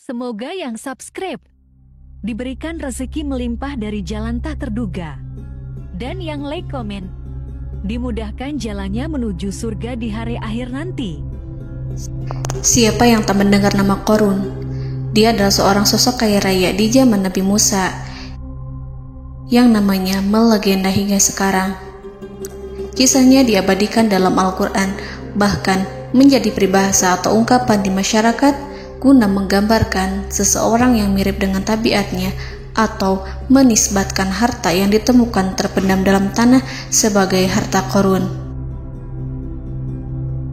Semoga yang subscribe diberikan rezeki melimpah dari jalan tak terduga. Dan yang like komen, dimudahkan jalannya menuju surga di hari akhir nanti. Siapa yang tak mendengar nama Qorun? Dia adalah seorang sosok kaya raya di zaman Nabi Musa yang namanya melegenda hingga sekarang. Kisahnya diabadikan dalam Al-Quran, bahkan menjadi peribahasa atau ungkapan di masyarakat guna menggambarkan seseorang yang mirip dengan tabiatnya atau menisbatkan harta yang ditemukan terpendam dalam tanah sebagai harta Qorun.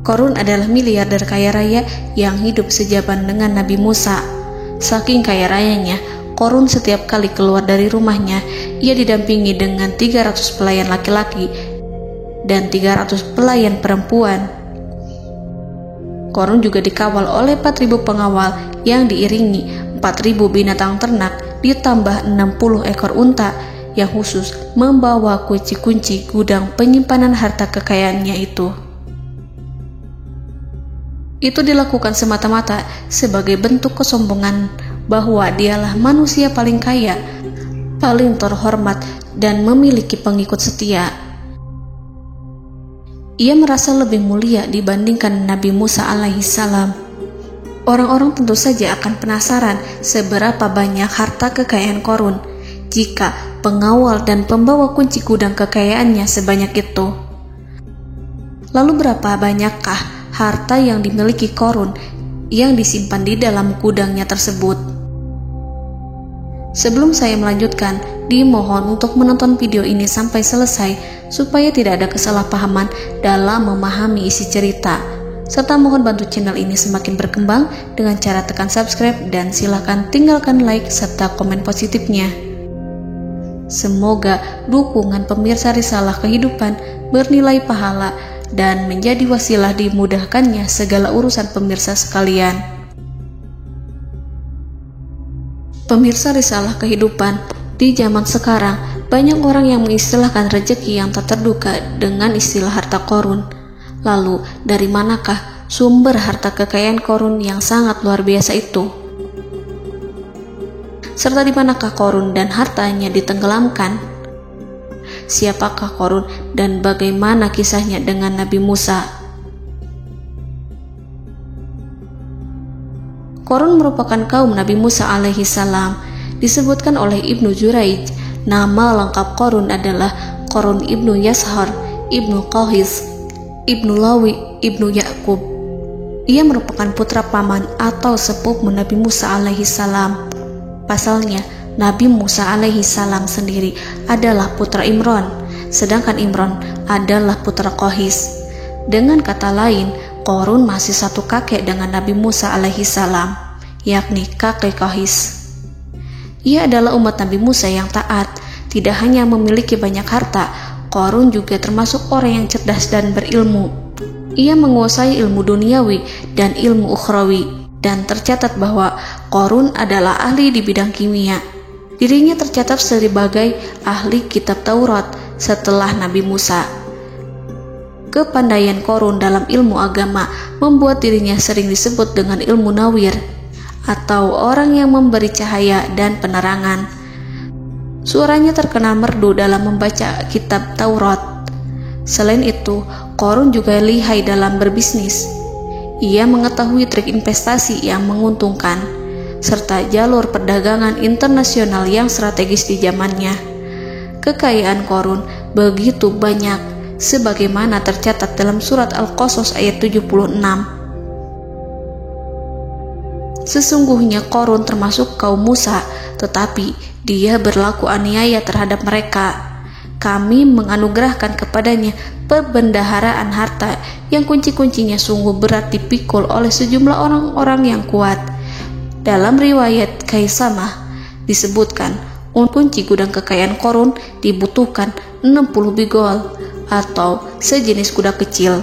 Qorun adalah miliarder kaya raya yang hidup sejaman dengan Nabi Musa. Saking kaya rayanya, Qorun setiap kali keluar dari rumahnya, ia didampingi dengan 300 pelayan laki-laki dan 300 pelayan perempuan. Qorun juga dikawal oleh 4.000 pengawal yang diiringi 4.000 binatang ternak ditambah 60 ekor unta yang khusus membawa kunci-kunci gudang penyimpanan harta kekayaannya itu. Itu dilakukan semata-mata sebagai bentuk kesombongan bahwa dialah manusia paling kaya, paling terhormat, dan memiliki pengikut setia. Ia merasa lebih mulia dibandingkan Nabi Musa alaihissalam. Orang-orang tentu saja akan penasaran seberapa banyak harta kekayaan Qorun jika pengawal dan pembawa kunci gudang kekayaannya sebanyak itu. Lalu berapa banyakkah harta yang dimiliki Qorun yang disimpan di dalam gudangnya tersebut? Sebelum saya melanjutkan, dimohon untuk menonton video ini sampai selesai supaya tidak ada kesalahpahaman dalam memahami isi cerita, serta mohon bantu channel ini semakin berkembang dengan cara tekan subscribe dan silakan tinggalkan like serta komen positifnya. Semoga dukungan pemirsa Risalah Kehidupan bernilai pahala dan menjadi wasilah dimudahkannya segala urusan pemirsa sekalian. Pemirsa Risalah Kehidupan, di zaman sekarang banyak orang yang mengistilahkan rezeki yang tak terduga dengan istilah harta Qorun. Lalu dari manakah sumber harta kekayaan Qorun yang sangat luar biasa itu? Serta di manakah Qorun dan hartanya ditenggelamkan? Siapakah Qorun dan bagaimana kisahnya dengan Nabi Musa? Qorun merupakan kaum Nabi Musa alaihissalam. Disebutkan oleh Ibnu Juraij, nama lengkap Qorun adalah Qorun ibnu Yashar, ibnu Qahis, ibnu Lawi, ibnu Ya'qub. Ia merupakan putra paman atau sepupu Nabi Musa alaihissalam. Pasalnya, Nabi Musa alaihissalam sendiri adalah putra Imran, sedangkan Imran adalah putra Qahis. Dengan kata lain, Qorun masih satu kakek dengan Nabi Musa alaihissalam, yakni kakek Qahis. Ia adalah umat Nabi Musa yang taat. Tidak hanya memiliki banyak harta, Qorun juga termasuk orang yang cerdas dan berilmu. Ia menguasai ilmu duniawi dan ilmu ukhrawi, dan tercatat bahwa Qorun adalah ahli di bidang kimia. Dirinya tercatat sebagai ahli kitab Taurat setelah Nabi Musa. Kepandaian Qorun dalam ilmu agama membuat dirinya sering disebut dengan ilmu nawir, atau orang yang memberi cahaya dan penerangan. Suaranya terkenal merdu dalam membaca kitab Taurat. Selain itu, Qorun juga lihai dalam berbisnis. Ia mengetahui trik investasi yang menguntungkan, serta jalur perdagangan internasional yang strategis di zamannya. Kekayaan Qorun begitu banyak, sebagaimana tercatat dalam surat Al-Qasas ayat 76. Sesungguhnya Qorun termasuk kaum Musa, tetapi dia berlaku aniaya terhadap mereka. Kami menganugerahkan kepadanya perbendaharaan harta yang kunci-kuncinya sungguh berat dipikul oleh sejumlah orang-orang yang kuat. Dalam riwayat Kaisamah disebutkan, kunci gudang kekayaan Qorun dibutuhkan 60 bigol atau sejenis kuda kecil.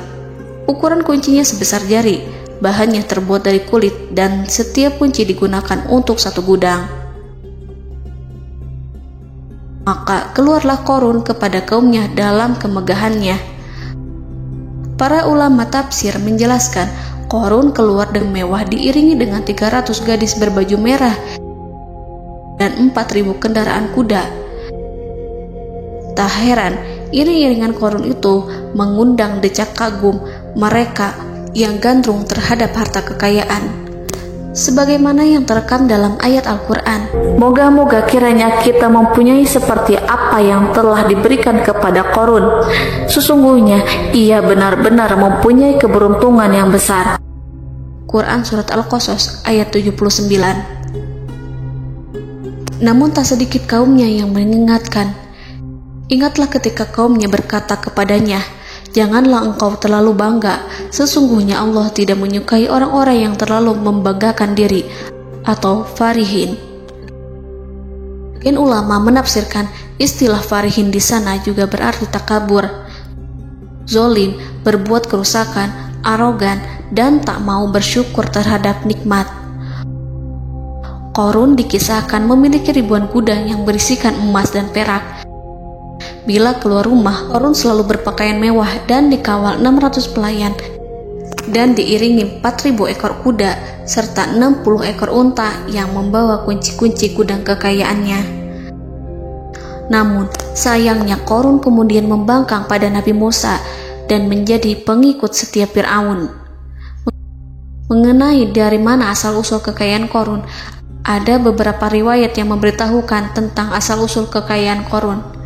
Ukuran kuncinya sebesar jari, bahannya terbuat dari kulit, dan setiap kunci digunakan untuk satu gudang. Maka keluarlah Qorun kepada kaumnya dalam kemegahannya. Para ulama tafsir menjelaskan Qarun keluar dengan mewah diiringi dengan 300 gadis berbaju merah dan 4.000 kendaraan kuda. Tak heran, iring-iringan Qarun itu mengundang decak kagum mereka yang gandrung terhadap harta kekayaan. Sebagaimana yang terekam dalam ayat Al-Quran, moga-moga kiranya kita mempunyai seperti apa yang telah diberikan kepada Qarun. Sesungguhnya ia benar-benar mempunyai keberuntungan yang besar. Quran Surat Al-Qasas ayat 79. Namun tak sedikit kaumnya yang mengingatkan. Ingatlah ketika kaumnya berkata kepadanya, janganlah engkau terlalu bangga. Sesungguhnya Allah tidak menyukai orang-orang yang terlalu membanggakan diri atau farihin. Ulama menafsirkan istilah farihin di sana juga berarti takabur, zolim, berbuat kerusakan, arogan, dan tak mau bersyukur terhadap nikmat. Qarun dikisahkan memiliki ribuan kuda yang berisikan emas dan perak. Bila keluar rumah, Qarun selalu berpakaian mewah dan dikawal 600 pelayan dan diiringi 4.000 ekor kuda serta 60 ekor unta yang membawa kunci-kunci gudang kekayaannya. Namun, sayangnya Qarun kemudian membangkang pada Nabi Musa dan menjadi pengikut setia Fir'aun. Mengenai dari mana asal-usul kekayaan Qarun, ada beberapa riwayat yang memberitahukan tentang asal-usul kekayaan Qarun.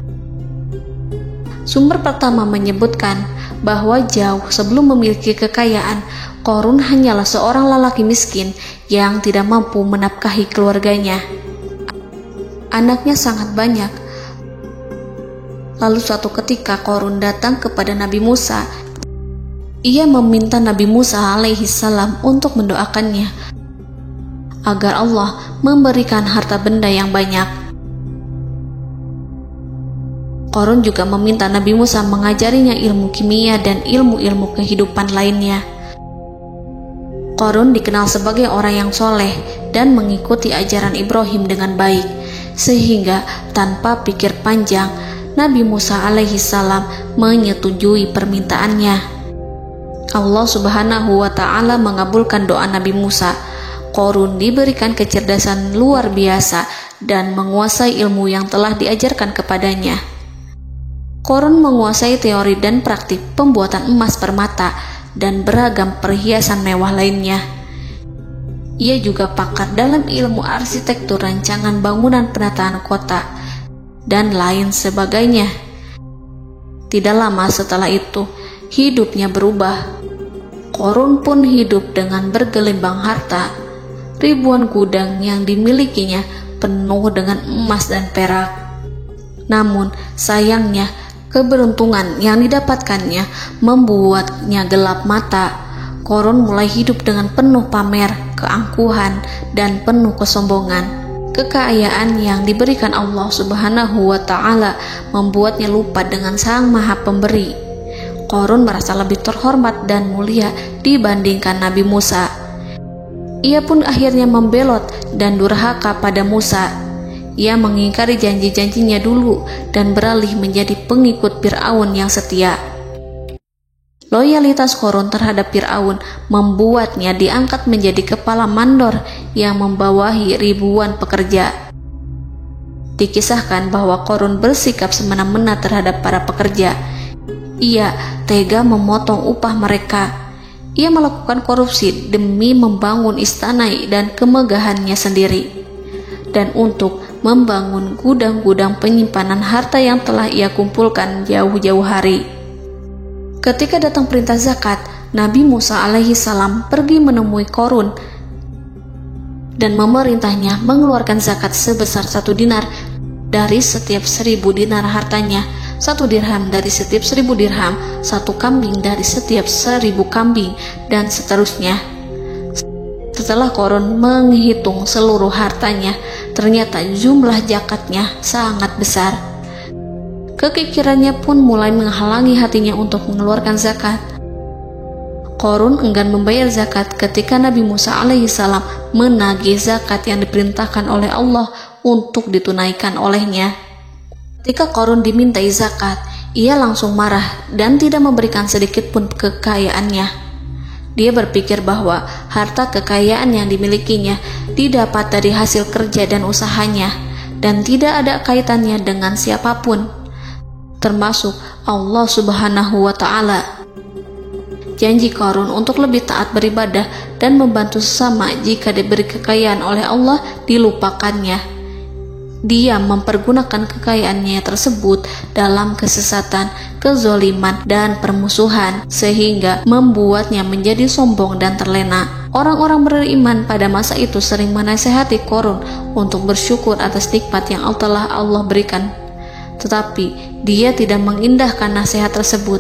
Sumber pertama menyebutkan bahwa jauh sebelum memiliki kekayaan, Qarun hanyalah seorang lelaki miskin yang tidak mampu menafkahi keluarganya. Anaknya sangat banyak. Lalu suatu ketika Qarun datang kepada Nabi Musa. Ia meminta Nabi Musa alaihi salam untuk mendoakannya agar Allah memberikan harta benda yang banyak. Qarun juga meminta Nabi Musa mengajarinya ilmu kimia dan ilmu-ilmu kehidupan lainnya. Qarun dikenal sebagai orang yang soleh dan mengikuti ajaran Ibrahim dengan baik, sehingga tanpa pikir panjang, Nabi Musa alaihi salam menyetujui permintaannya. Allah Subhanahu wa ta'ala mengabulkan doa Nabi Musa. Qarun diberikan kecerdasan luar biasa dan menguasai ilmu yang telah diajarkan kepadanya. Qarun menguasai teori dan praktik pembuatan emas permata dan beragam perhiasan mewah lainnya. Ia juga pakar dalam ilmu arsitektur, rancangan bangunan, penataan kota, dan lain sebagainya. Tidak lama setelah itu, hidupnya berubah. Qarun pun hidup dengan bergelimbang harta. Ribuan gudang yang dimilikinya penuh dengan emas dan perak. Namun, sayangnya, keberuntungan yang didapatkannya membuatnya gelap mata. Qarun mulai hidup dengan penuh pamer, keangkuhan, dan penuh kesombongan. Kekayaan yang diberikan Allah Subhanahu wa ta'ala membuatnya lupa dengan Sang Maha Pemberi. Qarun merasa lebih terhormat dan mulia dibandingkan Nabi Musa. Ia pun akhirnya membelot dan durhaka pada Musa. Ia mengingkari janji-janjinya dulu dan beralih menjadi pengikut Fir'aun yang setia. Loyalitas Qarun terhadap Fir'aun membuatnya diangkat menjadi kepala mandor yang membawahi ribuan pekerja. Dikisahkan bahwa Qarun bersikap semena-mena terhadap para pekerja. Ia tega memotong upah mereka. Ia melakukan korupsi demi membangun istana dan kemegahannya sendiri, dan untuk membangun gudang-gudang penyimpanan harta yang telah ia kumpulkan jauh-jauh hari. Ketika datang perintah zakat, Nabi Musa alaihi salam pergi menemui Qarun dan memerintahnya mengeluarkan zakat sebesar 1 dinar dari setiap 1.000 dinar hartanya, 1 dirham dari setiap 1.000 dirham, 1 kambing dari setiap 1.000 kambing, dan seterusnya. Setelah Qarun menghitung seluruh hartanya, ternyata jumlah zakatnya sangat besar. Kekikirannya pun mulai menghalangi hatinya untuk mengeluarkan zakat. Qarun enggan membayar zakat ketika Nabi Musa alaihissalam menagih zakat yang diperintahkan oleh Allah untuk ditunaikan olehnya. Ketika Qarun dimintai zakat, ia langsung marah dan tidak memberikan sedikit pun kekayaannya. Dia berpikir bahwa harta kekayaan yang dimilikinya didapat dari hasil kerja dan usahanya, dan tidak ada kaitannya dengan siapapun, termasuk Allah Subhanahu wa Ta'ala. Janji Qarun untuk lebih taat beribadah dan membantu sesama jika diberi kekayaan oleh Allah dilupakannya. Dia mempergunakan kekayaannya tersebut dalam kesesatan, kezoliman, dan permusuhan, sehingga membuatnya menjadi sombong dan terlena. Orang-orang beriman pada masa itu sering menasihati Qarun untuk bersyukur atas nikmat yang telah Allah berikan. Tetapi dia tidak mengindahkan nasihat tersebut.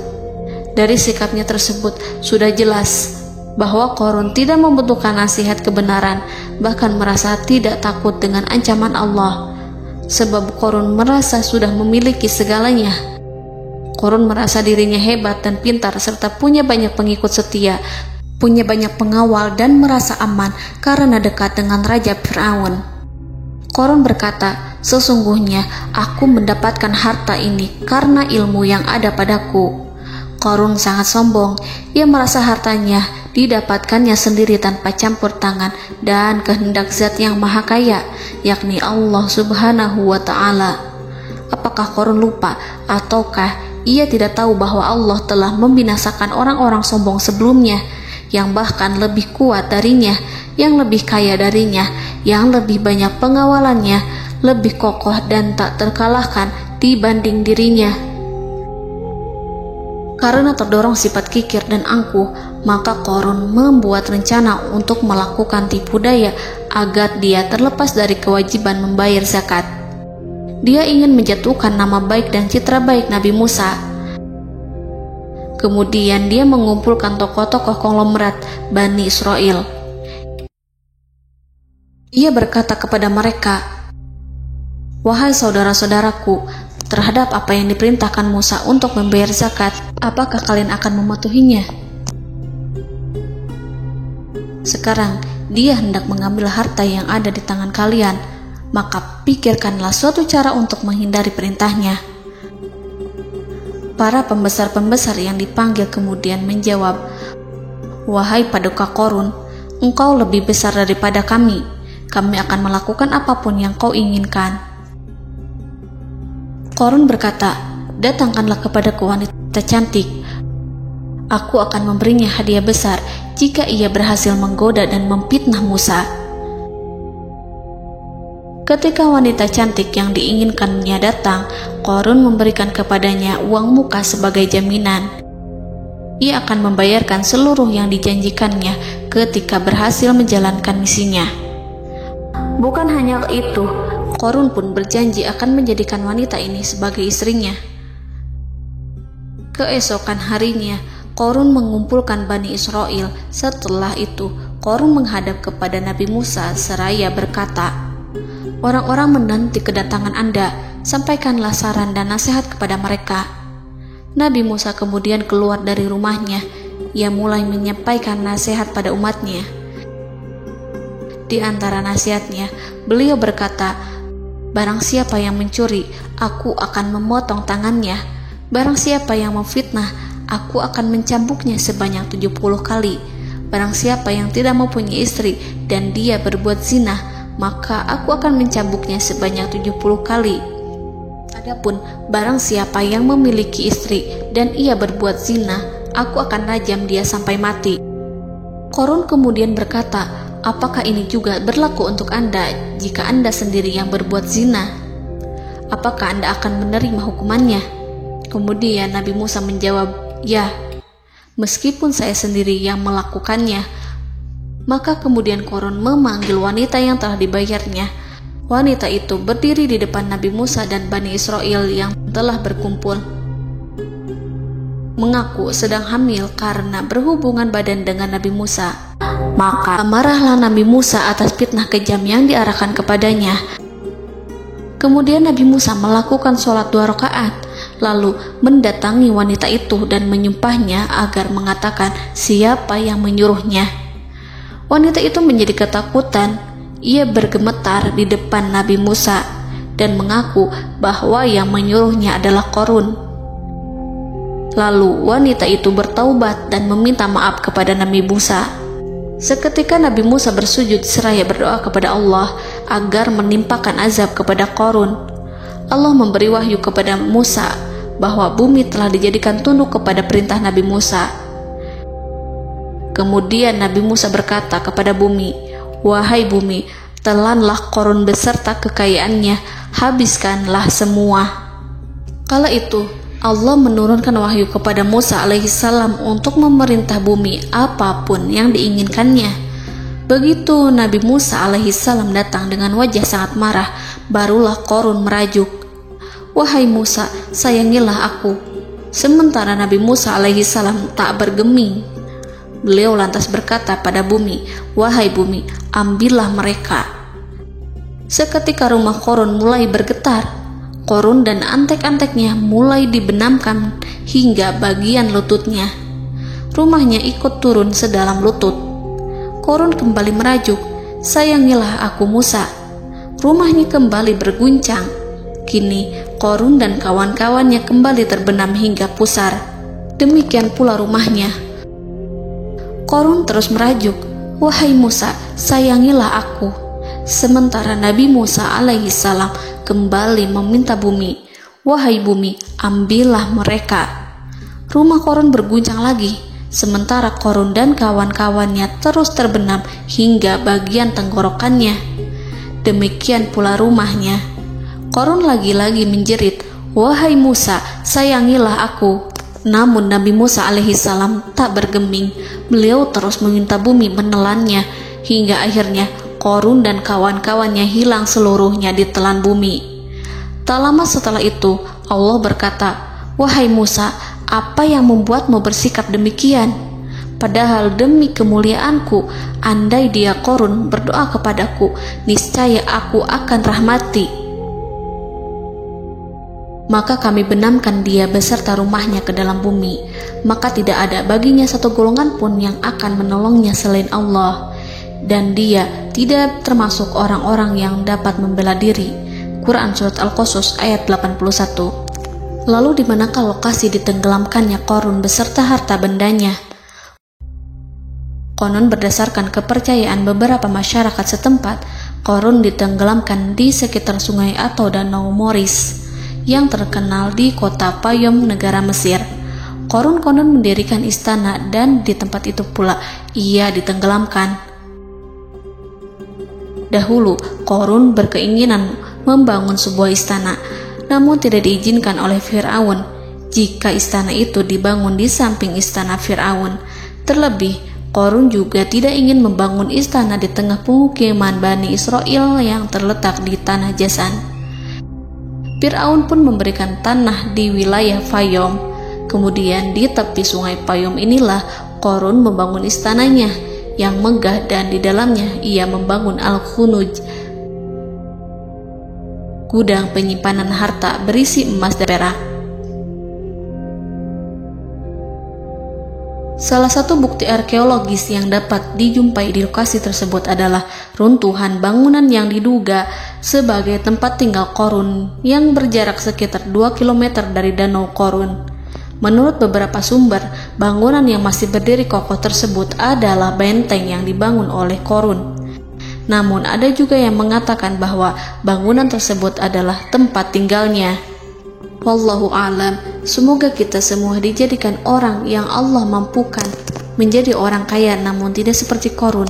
Dari sikapnya tersebut sudah jelas bahwa Qarun tidak membutuhkan nasihat kebenaran, bahkan merasa tidak takut dengan ancaman Allah. Sebab Qarun merasa sudah memiliki segalanya. Qarun merasa dirinya hebat dan pintar serta punya banyak pengikut setia, punya banyak pengawal dan merasa aman karena dekat dengan Raja Fir'aun. Qarun berkata, "Sesungguhnya aku mendapatkan harta ini karena ilmu yang ada padaku." Qarun sangat sombong. Ia merasa hartanya didapatkannya sendiri tanpa campur tangan dan kehendak Zat yang Maha Kaya, yakni Allah Subhanahu wa Ta'ala. Apakah Qarun lupa ataukah ia tidak tahu bahwa Allah telah membinasakan orang-orang sombong sebelumnya, yang bahkan lebih kuat darinya, yang lebih kaya darinya, yang lebih banyak pengawalannya, lebih kokoh dan tak terkalahkan dibanding dirinya? Karena terdorong sifat kikir dan angkuh, maka Qarun membuat rencana untuk melakukan tipu daya agar dia terlepas dari kewajiban membayar zakat. Dia ingin menjatuhkan nama baik dan citra baik Nabi Musa. Kemudian dia mengumpulkan tokoh-tokoh konglomerat Bani Israel. Ia berkata kepada mereka, "Wahai saudara-saudaraku, terhadap apa yang diperintahkan Musa untuk membayar zakat, apakah kalian akan mematuhinya? Sekarang dia hendak mengambil harta yang ada di tangan kalian, maka pikirkanlah suatu cara untuk menghindari perintahnya." Para pembesar-pembesar yang dipanggil kemudian menjawab, "Wahai paduka Qarun, engkau lebih besar daripada kami. Kami akan melakukan apapun yang kau inginkan." Qarun berkata, "Datangkanlah kepadaku wanita cantik. Aku akan memberinya hadiah besar jika ia berhasil menggoda dan memfitnah Musa." Ketika wanita cantik yang diinginkannya datang, Qarun memberikan kepadanya uang muka sebagai jaminan. Ia akan membayarkan seluruh yang dijanjikannya ketika berhasil menjalankan misinya. Bukan hanya itu, Qarun pun berjanji akan menjadikan wanita ini sebagai istrinya. Keesokan harinya, Qarun mengumpulkan Bani Israel. Setelah itu, Qarun menghadap kepada Nabi Musa seraya berkata, "Orang-orang menanti kedatangan Anda, sampaikanlah saran dan nasihat kepada mereka." Nabi Musa kemudian keluar dari rumahnya. Ia mulai menyampaikan nasihat pada umatnya. Di antara nasihatnya, beliau berkata, "Barang siapa yang mencuri, aku akan memotong tangannya. Barang siapa yang memfitnah, aku akan mencambuknya sebanyak 70 kali. Barang siapa yang tidak mempunyai istri dan dia berbuat zina, maka aku akan mencambuknya sebanyak 70 kali. Adapun barang siapa yang memiliki istri dan ia berbuat zina, aku akan rajam dia sampai mati." Qarun kemudian berkata, "Apakah ini juga berlaku untuk Anda jika Anda sendiri yang berbuat zina? Apakah Anda akan menerima hukumannya?" Kemudian Nabi Musa menjawab, "Ya, meskipun saya sendiri yang melakukannya." Maka kemudian Qarun memanggil wanita yang telah dibayarnya. Wanita itu berdiri di depan Nabi Musa dan Bani Israel yang telah berkumpul, mengaku sedang hamil karena berhubungan badan dengan Nabi Musa. Maka marahlah Nabi Musa atas fitnah kejam yang diarahkan kepadanya. Kemudian Nabi Musa melakukan sholat 2 rakaat, lalu mendatangi wanita itu dan menyumpahnya agar mengatakan siapa yang menyuruhnya. Wanita itu menjadi ketakutan. Ia bergemetar di depan Nabi Musa dan mengaku bahwa yang menyuruhnya adalah Qarun. Lalu wanita itu bertaubat dan meminta maaf kepada Nabi Musa. Seketika Nabi Musa bersujud seraya berdoa kepada Allah agar menimpakan azab kepada Qarun. Allah memberi wahyu kepada Musa bahwa bumi telah dijadikan tunduk kepada perintah Nabi Musa. Kemudian Nabi Musa berkata kepada bumi, "Wahai bumi, telanlah Qarun beserta kekayaannya, habiskanlah semua." Kala itu Allah menurunkan wahyu kepada Musa alaihissalam untuk memerintah bumi apapun yang diinginkannya. Begitu Nabi Musa alaihissalam datang dengan wajah sangat marah, barulah Qarun merajuk, "Wahai Musa, sayangilah aku." Sementara Nabi Musa alaihissalam tak bergeming. Beliau lantas berkata pada bumi, "Wahai bumi, ambillah mereka." Seketika rumah Qarun mulai bergetar. Qarun dan antek-anteknya mulai dibenamkan hingga bagian lututnya. Rumahnya ikut turun sedalam lutut. Qarun kembali merajuk, "Sayangilah aku Musa." Rumahnya kembali berguncang. Kini Qarun dan kawan-kawannya kembali terbenam hingga pusar. Demikian pula rumahnya. Qarun terus merajuk, "Wahai Musa, sayangilah aku." Sementara Nabi Musa alaihissalam kembali meminta bumi, "Wahai bumi, ambillah mereka." Rumah Qarun berguncang lagi, sementara Qarun dan kawan-kawannya terus terbenam hingga bagian tenggorokannya. Demikian pula rumahnya. Qarun lagi-lagi menjerit, "Wahai Musa, sayangilah aku." Namun Nabi Musa alaihissalam tak bergeming. Beliau terus meminta bumi menelannya, hingga akhirnya Qarun dan kawan-kawannya hilang seluruhnya ditelan bumi. Tak lama setelah itu Allah berkata, "Wahai Musa, apa yang membuatmu bersikap demikian? Padahal demi kemuliaanku, andai dia Qarun berdoa kepadaku, niscaya aku akan rahmati. Maka kami benamkan dia beserta rumahnya ke dalam bumi, maka tidak ada baginya satu golongan pun yang akan menolongnya selain Allah. Dan dia tidak termasuk orang-orang yang dapat membela diri." Quran Surat Al-Qasas ayat 81. Lalu di manakah lokasi ditenggelamkannya Qarun beserta harta bendanya? Konon berdasarkan kepercayaan beberapa masyarakat setempat, Qarun ditenggelamkan di sekitar sungai atau danau Moris yang terkenal di kota Payom, negara Mesir. Qarun konon mendirikan istana dan di tempat itu pula ia ditenggelamkan. Dahulu, Qarun berkeinginan membangun sebuah istana, namun tidak diizinkan oleh Fir'aun jika istana itu dibangun di samping istana Fir'aun. Terlebih, Qarun juga tidak ingin membangun istana di tengah pemukiman Bani Israel yang terletak di tanah Jasan. Fir'aun pun memberikan tanah di wilayah Fayom. Kemudian di tepi sungai Payom inilah Qarun membangun istananya yang megah, dan di dalamnya ia membangun Al-Khunuj, gudang penyimpanan harta berisi emas dan perak. Salah satu bukti arkeologis yang dapat dijumpai di lokasi tersebut adalah runtuhan bangunan yang diduga sebagai tempat tinggal Qarun yang berjarak sekitar 2 km dari Danau Qarun. Menurut beberapa sumber, bangunan yang masih berdiri kokoh tersebut adalah benteng yang dibangun oleh Qarun. Namun ada juga yang mengatakan bahwa bangunan tersebut adalah tempat tinggalnya. Wallahu a'lam. Semoga kita semua dijadikan orang yang Allah mampukan menjadi orang kaya namun tidak seperti Qarun